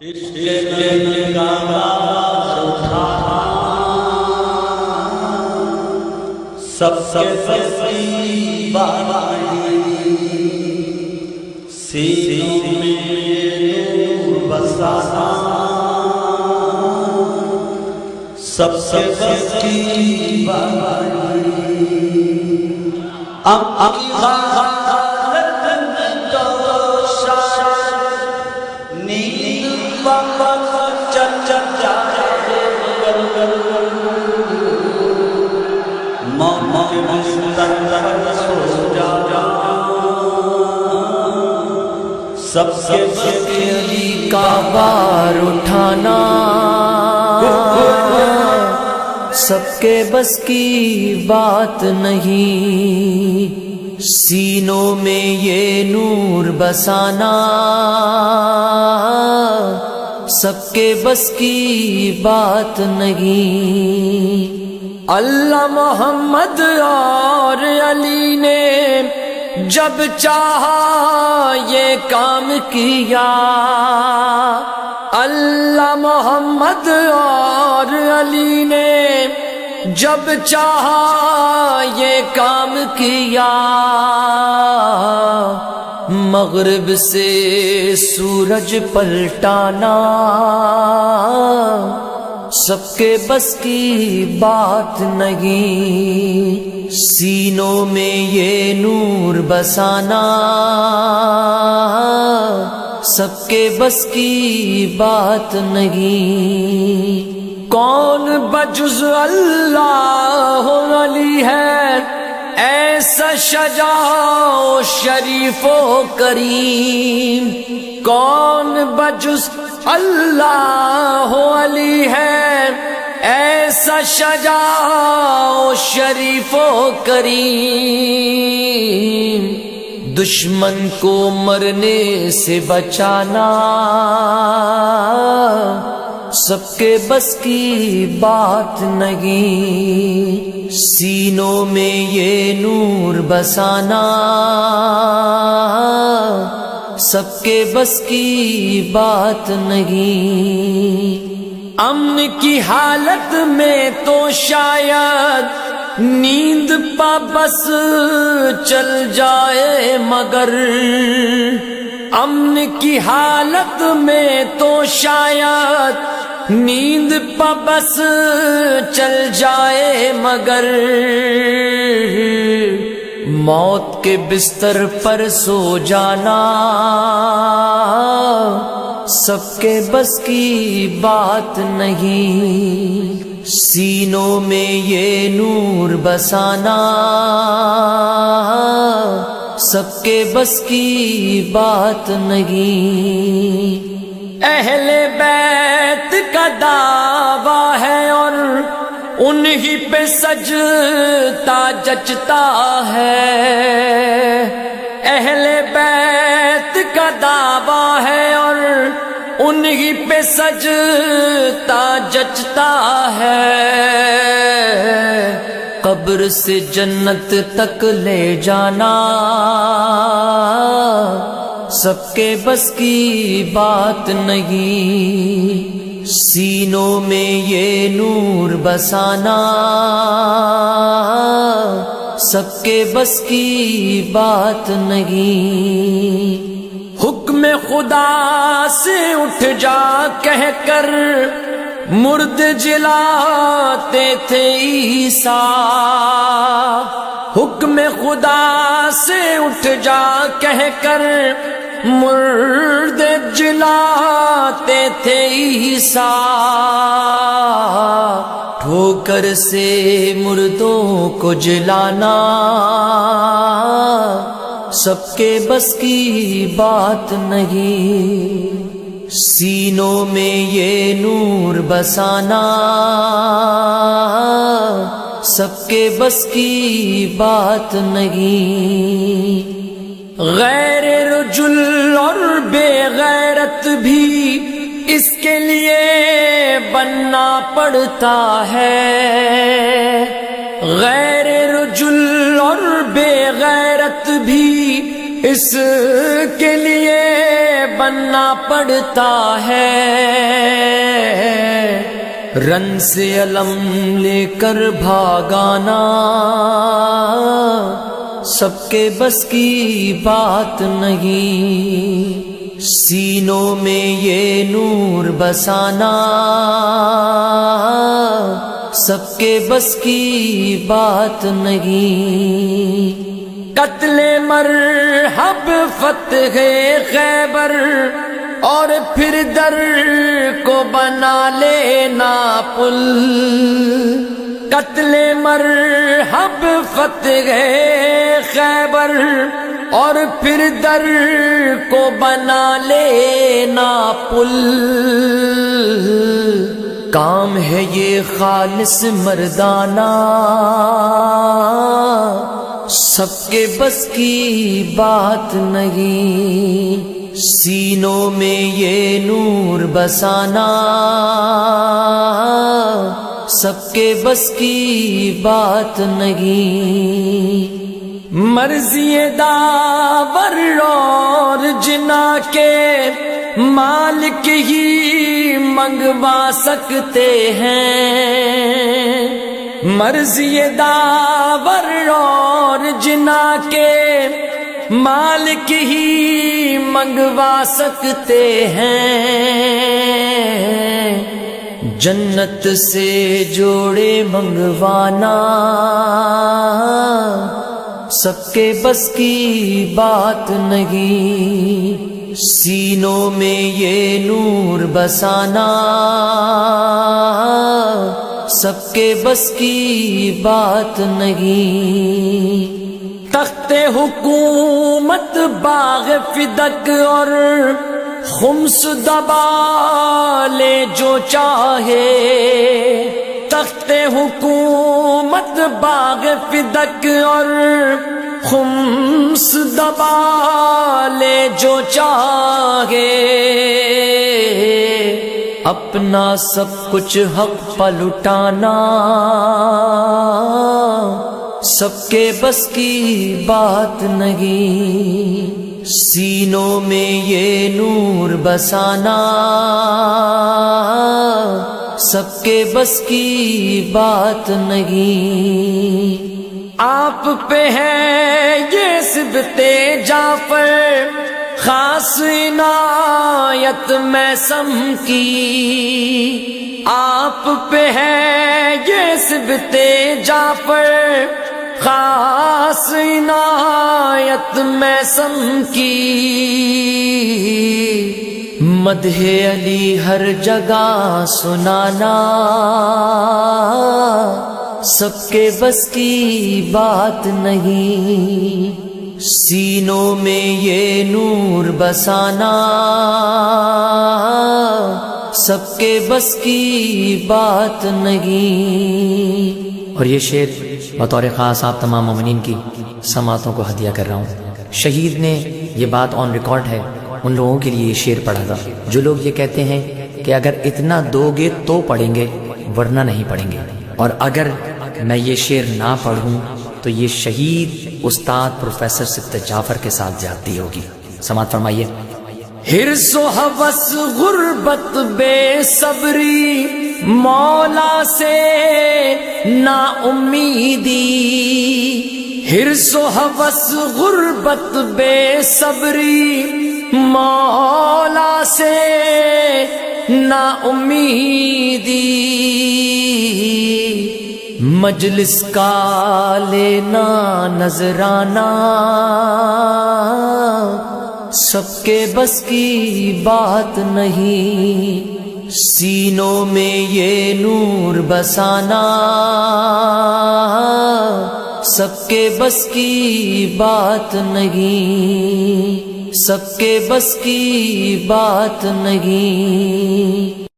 سب کی سینوں میں نور بسانا، سب کی سب کے علی کا بار اٹھانا سب کے بس کی بات نہیں، سینوں میں یہ نور بسانا سب کے بس کی بات نہیں۔ اللہ محمد اور علی نے جب چاہا یہ کام کیا، اللہ محمد اور علی نے جب چاہا یہ کام کیا، مغرب سے سورج پلٹانا سب کے بس کی بات نہیں، سینوں میں یہ نور بسانا سب کے بس کی بات نہیں۔ کون بجز اللہ علی ہے ایسا شجاع و شریف و کریم، کون بجز اللہ علی ہے ایسا شجاع و شریف و کریم، دشمن کو مرنے سے بچانا سب کے بس کی بات نہیں، سینوں میں یہ نور بسانا سب کے بس کی بات نہیں۔ امن کی حالت میں تو شاید نیند پا بس چل جائے، مگر امن کی حالت میں تو شاید نیند پا بس چل جائے، مگر موت کے بستر پر سو جانا سب کے بس کی بات نہیں، سینوں میں یہ نور بسانا سب کے بس کی بات نہیں۔ اہل بیت کا دعویٰ ہے اور انہی پہ سجدہ جچتا ہے، اہل بیت کا دعویٰ ہے اور انہی پہ سجدہ جچتا ہے، قبر سے جنت تک لے جانا سب کے بس کی بات نہیں، سینوں میں یہ نور بسانا سب کے بس کی بات نہیں۔ حکم خدا سے اٹھ جا کہہ کر مرد جلاتے تھے عیسیٰ، حکم خدا سے اٹھ جا کہہ کر مرد جلاتے تھے عیسیٰ، ٹھوکر سے مردوں کو جلانا سب کے بس کی بات نہیں، سینوں میں یہ نور بسانا سب کے بس کی بات نہیں۔ غیر رجل اور بے غیرت بھی اس کے لیے بننا پڑتا ہے، غیر رجل اور بے غیرت بھی اس کے لیے بننا پڑتا ہے، رن سے علم لے کر بھاگانا سب کے بس کی بات نہیں، سینوں میں یہ نور بسانا سب کے بس کی بات نہیں۔ قتل مرحب فتح خیبر اور پھر در کو بنا لینا پل، قتل مرحب فتح خیبر اور پھر در کو بنا لینا پل، کام ہے یہ خالص مردانہ سب کے بس کی بات نہیں، سینوں میں یہ نور بسانا سب کے بس کی بات نہیں۔ مرضی داور اور جنا کے مالک ہی منگوا سکتے ہیں، مرضی داور اور جنا کے مالک ہی منگوا سکتے ہیں، جنت سے جوڑے منگوانا سب کے بس کی بات نہیں، سینوں میں یہ نور بسانا سب کے بس کی بات نہیں۔ تخت حکومت باغ فدق اور خمس دبا لے جو چاہے، تخت حکومت باغ فدق اور خمس دبا لے جو چاہے، اپنا سب کچھ حق پر لٹانا سب کے بس کی بات نہیں، سینوں میں یہ نور بسانا سب کے بس کی بات نہیں۔ آپ پہ ہے یہ صبت جعفر خاص عنایت میثم کی، آپ پہ ہے یہ صبت جعفر خاص عنایت میثم کی، مدح علی ہر جگہ سنانا سب کے بس کی بات نہیں، سینوں میں یہ نور بسانا سب کے بس کی بات نہیں۔ اور یہ شعر بطور خاص آپ تمام مومنین کی سماعتوں کو ہدیہ کر رہا ہوں۔ شہید نے یہ بات آن ریکارڈ ہے، ان لوگوں کے لیے یہ شعر پڑھا تھا جو لوگ یہ کہتے ہیں کہ اگر اتنا دو گے تو پڑھیں گے ورنہ نہیں پڑھیں گے، اور اگر میں یہ شعر نہ پڑھوں تو یہ شہید استاد پروفیسر صبت جعفر کے ساتھ زیادتی ہوگی۔ سماعت فرمائیے۔ حرص و ہوس غربت بے صبری مولا سے نا امیدی، حرص و ہوس غربت بے صبری مولا سے نا امیدی، مجلس کا لینا نذرانہ سب کے بس کی بات نہیں، سینوں میں یہ نور بسانا سب کے بس کی بات نہیں، سب کے بس کی بات نہیں۔